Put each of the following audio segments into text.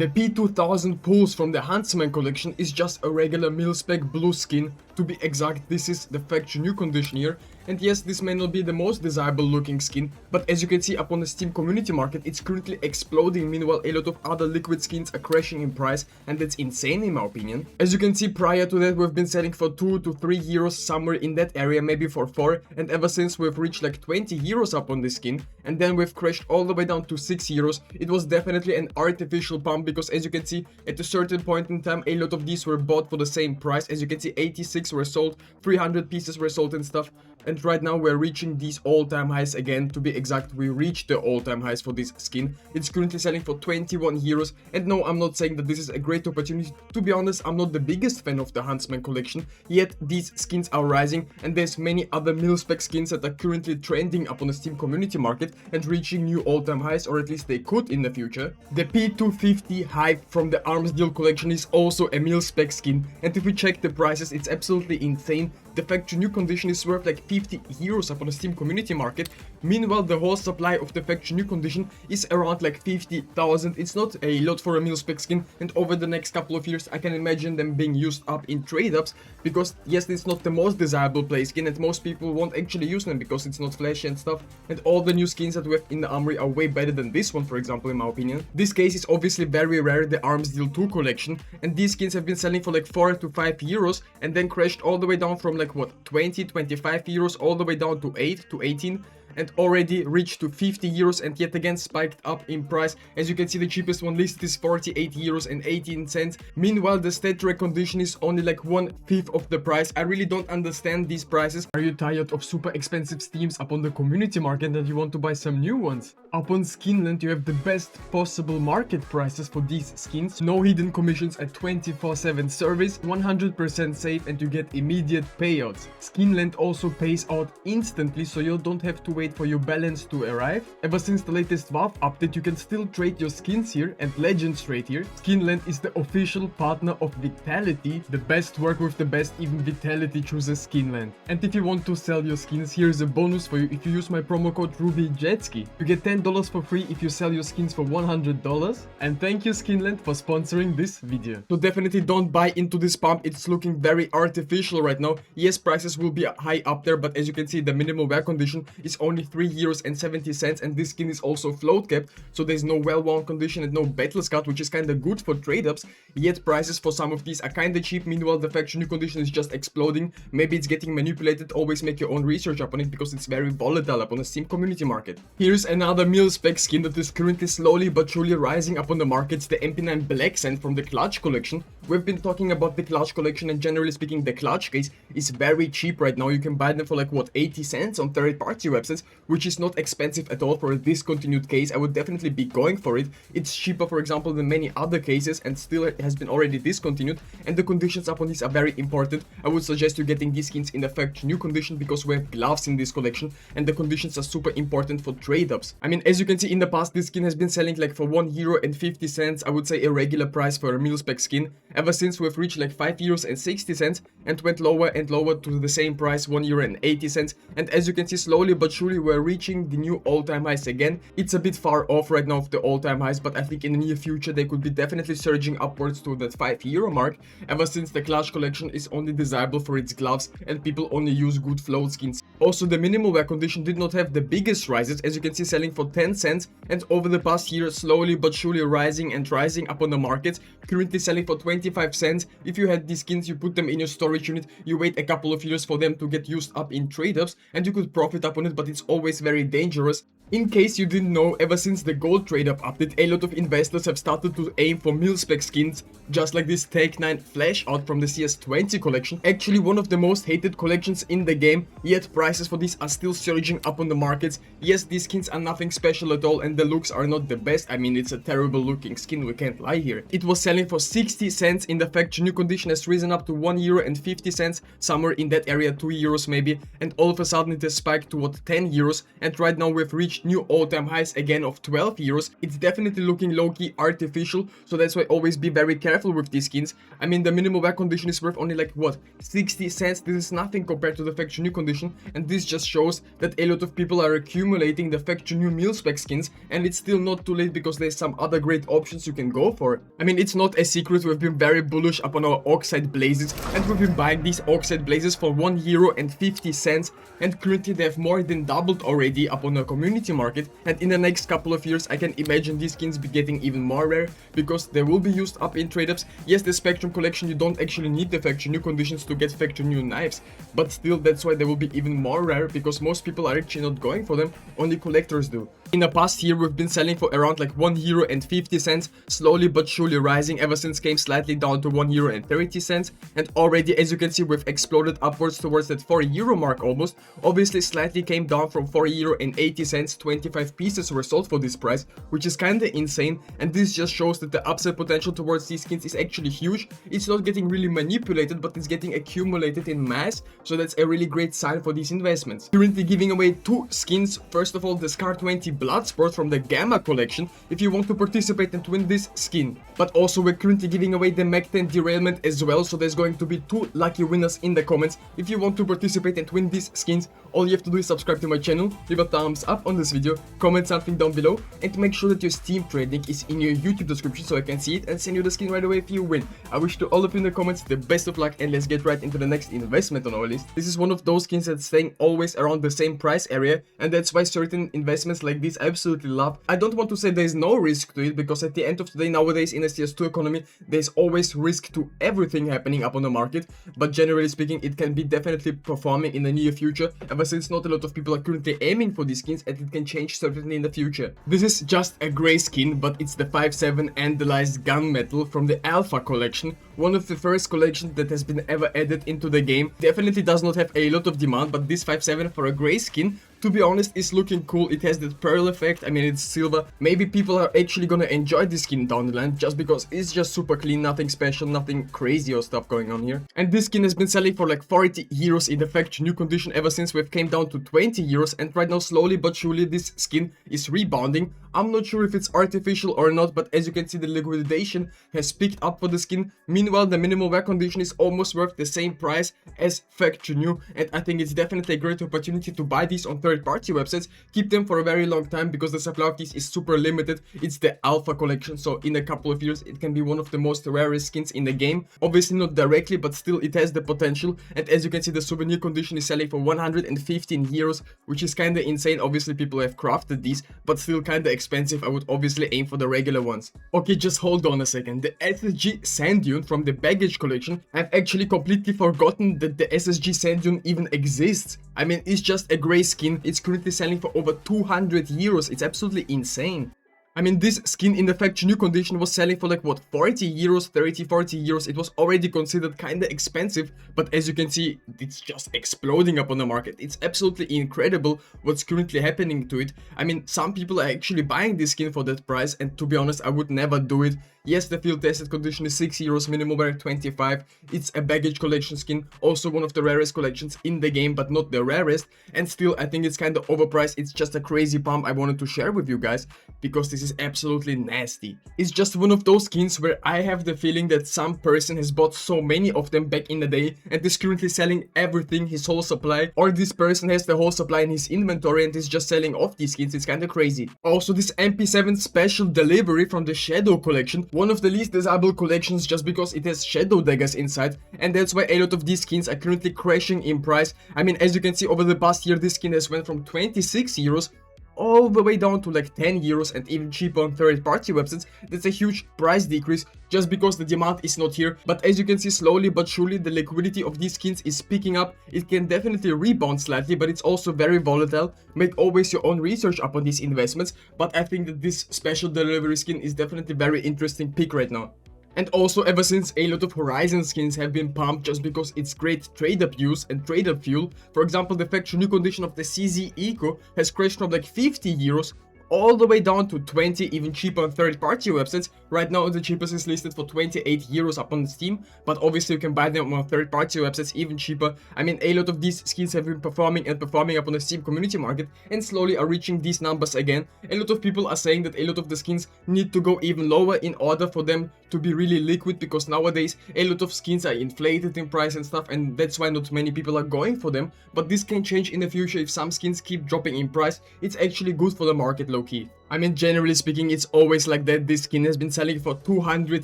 The P2000 Pulse from the Huntsman collection is just a regular Mil-Spec blue skin. To be exact, this is the factory new condition here. And yes, this may not be the most desirable looking skin, but as you can see upon the Steam community market, it's currently exploding. Meanwhile, a lot of other liquid skins are crashing in price, and that's insane in my opinion. As you can see, prior to that, we've been selling for 2 to 3 euros, somewhere in that area, maybe for 4, and ever since we've reached like 20 euros upon this skin, and then we've crashed all the way down to 6 euros. It was definitely an artificial pump, because as you can see, at a certain point in time, a lot of these were bought for the same price. As you can see, 86 were sold, 300 pieces were sold and stuff. And right now we're reaching these all-time highs again. To be exact, we reached the all-time highs for this skin. It's currently selling for 21 euros. And no, I'm not saying that this is a great opportunity. To be honest, I'm not the biggest fan of the Huntsman collection, yet these skins are rising, and there's many other Mil-Spec skins that are currently trending upon the Steam community market and reaching new all-time highs, or at least they could in the future. The P250 Hype from the Arms Deal collection is also a Mil-Spec skin, and if we check the prices, it's absolutely insane. The factory new condition is worth like 50 euros upon the Steam community market. Meanwhile, the whole supply of the factory new condition is around like 50,000. It's not a lot for a Mil-Spec skin, and over the next couple of years I can imagine them being used up in trade-ups, because yes, it's not the most desirable play skin and most people won't actually use them because it's not flashy and stuff, and all the new skins that we have in the armory are way better than this one, for example, in my opinion. This case is obviously very rare, the Arms Deal 2 collection, and these skins have been selling for like 4 to 5 euros and then crashed all the way down from like what, 20, 25 euros all the way down to 8 to 18, and already reached to 50 euros and yet again spiked up in price. As you can see, the cheapest one listed is 48 euros and 18 cents. Meanwhile, the stat rare condition is only like 1/5 of the price. I really don't understand these prices. Are you tired of super expensive steams upon the community market and you want to buy some new ones? Upon Skinland, you have the best possible market prices for these skins. No hidden commissions, a 24/7 service, 100% safe, and you get immediate payouts. Skinland also pays out instantly, so you don't have to wait for your balance to arrive. Ever since the latest Valve update, you can still trade your skins here and Legends trade here. Skinland is the official partner of Vitality. The best work with the best, even Vitality chooses Skinland. And if you want to sell your skins, here's a bonus for you. If you use my promo code RubyJetski, you get $10 for free if you sell your skins for $100. And thank you Skinland for sponsoring this video. So definitely don't buy into this pump. It's looking very artificial right now. Yes, prices will be high up there, but as you can see, the minimum wear condition is only 3 euros and 70 cents, and this skin is also float capped, so there's no well-worn condition and no battle scout, which is kind of good for trade-ups. Yet prices for some of these are kind of cheap. Meanwhile, the factory new condition is just exploding. Maybe it's getting manipulated. Always make your own research upon it, because it's very volatile upon the Steam community market. Here's another Mil-Spec skin that is currently slowly but surely rising up on the markets, the MP9 Black Sand from the Clutch collection. We've been talking about the Clutch collection, and generally speaking, the Clutch case is very cheap right now. You can buy them for like what, 80 cents on third-party websites, which is not expensive at all for a discontinued case. I would definitely be going for it. It's cheaper, for example, than many other cases, and still it has been already discontinued, and the conditions upon these are very important. I would suggest you getting these skins in the factory new condition, because we have gloves in this collection and the conditions are super important for trade-ups. I mean, as you can see, in the past this skin has been selling like for 1 euro and 50 cents, I would say a regular price for a Mil-Spec skin. Ever since we've reached like 5 euros and 60 cents and went lower and lower to the same price, 1 euro and 80 cents, and as you can see, slowly but surely we're reaching the new all-time highs again. It's a bit far off right now of the all-time highs, but I think in the near future they could be definitely surging upwards to that 5 euro mark, ever since the Clash collection is only desirable for its gloves and people only use good float skins. Also, the minimal wear condition did not have the biggest rises, as you can see, selling for 10 cents, and over the past year slowly but surely rising and rising up on the market, currently selling for 25 cents. If you had these skins, you put them in your storage unit, you wait a couple of years for them to get used up in trade-ups, and you could profit up on it, but it's always very dangerous. In case you didn't know, ever since the gold trade-up update, a lot of investors have started to aim for Mil-Spec skins, just like this Take 9 Flash Out from the CS20 collection. Actually one of the most hated collections in the game, yet prices for these are still surging up on the markets. Yes, these skins are nothing special at all and the looks are not the best. I mean, it's a terrible looking skin, we can't lie here. It was selling for 60 cents in the factory new condition, has risen up to 1 euro and 50 cents, somewhere in that area, 2 euros maybe, and all of a sudden it has spiked to what, 10 euros, and right now we've reached reached new all-time highs again of 12 euros. It's definitely looking low-key artificial, so that's why always be very careful with these skins. I mean, the minimal wear condition is worth only like, what, 60 cents? This is nothing compared to the factory new condition, and this just shows that a lot of people are accumulating the factory new Mil-Spec skins, and it's still not too late because there's some other great options you can go for. I mean, it's not a secret, we've been very bullish upon our oxide blazes, and we've been buying these oxide blazes for €1.50, and currently they have more than doubled already upon the community market, and in the next couple of years I can imagine these skins be getting even more rare because they will be used up in trade-ups. Yes, the Spectrum collection, you don't actually need the factory new conditions to get factory new knives, but still that's why they will be even more rare because most people are actually not going for them, only collectors do. In the past year we've been selling for around like €1.50, slowly but surely rising ever since came slightly down to €1.30, and already as you can see we've exploded upwards towards that €4 mark almost. Obviously slightly came down from €4.80, 25 pieces were sold for this price, which is kinda insane, and this just shows that the upside potential towards these skins is actually huge. It's not getting really manipulated, but it's getting accumulated in mass, so that's a really great sign for these investments. Currently giving away 2 skins. First of all, the Scar 20 Bloodsport from the Gamma collection, if you want to participate and win this skin. But also we're currently giving away the Mach 10 Derailment as well, so there's going to be 2 lucky winners in the comments. If you want to participate and win these skins, all you have to do is subscribe to my channel, leave a thumbs up on this video, comment something down below, and make sure that your Steam trade link is in your YouTube description so I can see it and send you the skin right away if you win. I wish to all of you in the comments the best of luck, and let's get right into the next investment on our list. This is one of those skins that's staying always around the same price area, and that's why certain investments like this I absolutely love. I don't want to say there's no risk to it, because at the end of the day nowadays in a CS2 economy there's always risk to everything happening up on the market, but generally speaking it can be definitely performing in the near future, ever since not a lot of people are currently aiming for these skins, and it can change certainly in the future. This is just a grey skin, but it's the 5.7 Andalized Gunmetal from the Alpha collection, one of the first collections that has been ever added into the game. Definitely does not have a lot of demand, but this 5.7 for a grey skin, to be honest, is looking cool. It has that pearl effect. I mean, it's silver. Maybe people are actually gonna enjoy this skin down the line just because it's just super clean, nothing special, nothing crazy or stuff going on here. And this skin has been selling for like €40 in the factory new condition ever since we've came down to €20, and right now slowly but surely this skin is rebounding. I'm not sure if it's artificial or not, but as you can see the liquidation has picked up for the skin. Meanwhile, the minimal wear condition is almost worth the same price as factory new, and I think it's definitely a great opportunity to buy these on third-party websites, keep them for a very long time because the supply of these is super limited. It's the Alpha collection, so in a couple of years it can be one of the most rarest skins in the game. Obviously not directly, but still it has the potential, and as you can see the souvenir condition is selling for €115, which is kinda insane. Obviously people have crafted these, but still kinda expensive. I would obviously aim for the regular ones. Okay, just hold on a second. The SSG Sand Dune from the Baggage collection, I've actually completely forgotten that the SSG Sand Dune even exists. I mean, it's just a grey skin. It's currently selling for over €200. It's absolutely insane. I mean, this skin in the factory new condition was selling for like, what, €40, 30, €40. It was already considered kinda expensive, but as you can see, it's just exploding up on the market. It's absolutely incredible what's currently happening to it. I mean, some people are actually buying this skin for that price, and to be honest, I would never do it. Yes, the field tested condition is €6, minimum wear 25. It's a Baggage collection skin, also one of the rarest collections in the game, but not the rarest, and still I think it's kind of overpriced. It's just a crazy pump I wanted to share with you guys, because this is absolutely nasty. It's just one of those skins where I have the feeling that some person has bought so many of them back in the day and is currently selling everything, his whole supply, or this person has the whole supply in his inventory and is just selling off these skins. It's kinda crazy. Also, this MP7 special delivery from the Shadow collection, one of the least desirable collections just because it has shadow daggers inside, and that's why a lot of these skins are currently crashing in price. I mean, as you can see, over the past year this skin has went from €26 all the way down to like €10 and even cheaper on third-party websites. That's a huge price decrease just because the demand is not here. But as you can see, slowly but surely the liquidity of these skins is picking up. It can definitely rebound slightly, but it's also very volatile. Make always your own research upon these investments, but I think that this special delivery skin is definitely very interesting pick right now. And also, ever since a lot of Horizon skins have been pumped just because it's great trade-up use and trade-up fuel. For example, the factory new condition of the CZ Eco has crashed from like €50 all the way down to 20, even cheaper on third-party websites. Right now the cheapest is listed for 28 euros up on Steam, but obviously you can buy them on third-party websites even cheaper. I mean, a lot of these skins have been performing up on the Steam community market and slowly are reaching these numbers again. A lot of people are saying that a lot of the skins need to go even lower in order for them to be really liquid, because nowadays a lot of skins are inflated in price and stuff, and that's why not many people are going for them. But this can change in the future. If some skins keep dropping in price, it's actually good for the market low-key. I mean, generally speaking, it's always like that. This skin has been selling for 200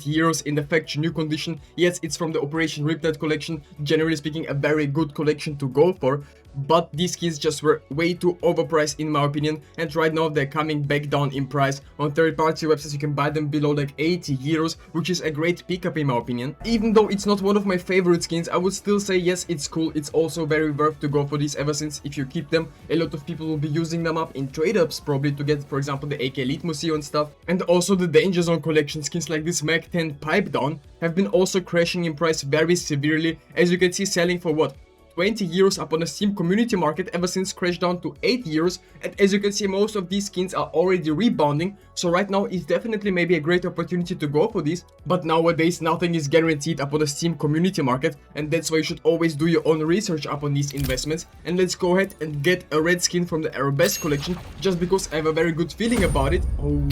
euros in the Faction New condition. Yes, it's from the Operation Riptide collection. Generally speaking, a very good collection to go for. But these skins just were way too overpriced in my opinion, and right now they're coming back down in price. On third-party websites you can buy them below like 80 euros, which is a great pickup in my opinion. Even though it's not one of my favorite skins, I would still say yes, it's cool. It's also very worth to go for these, ever since if you keep them, a lot of people will be using them up in trade-ups probably to get, for example, the AK Elite Museo and stuff. And also the Danger Zone collection skins like this Mag 10 Pipe Down have been also crashing in price very severely, as you can see, selling for what, 20 euros up on the Steam community market ever since crashed down to 8 euros. And as you can see, most of these skins are already rebounding, so right now is definitely maybe a great opportunity to go for these. But nowadays nothing is guaranteed up on the Steam community market, and that's why you should always do your own research up on these investments. And let's go ahead and get a red skin from the Arabesque collection, just because I have a very good feeling about it. Oh,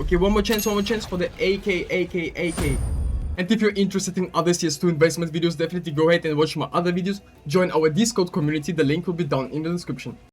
okay, one more chance for the AK. And if you're interested in other CS2 investment videos, definitely go ahead and watch my other videos. Join our Discord community, the link will be down in the description.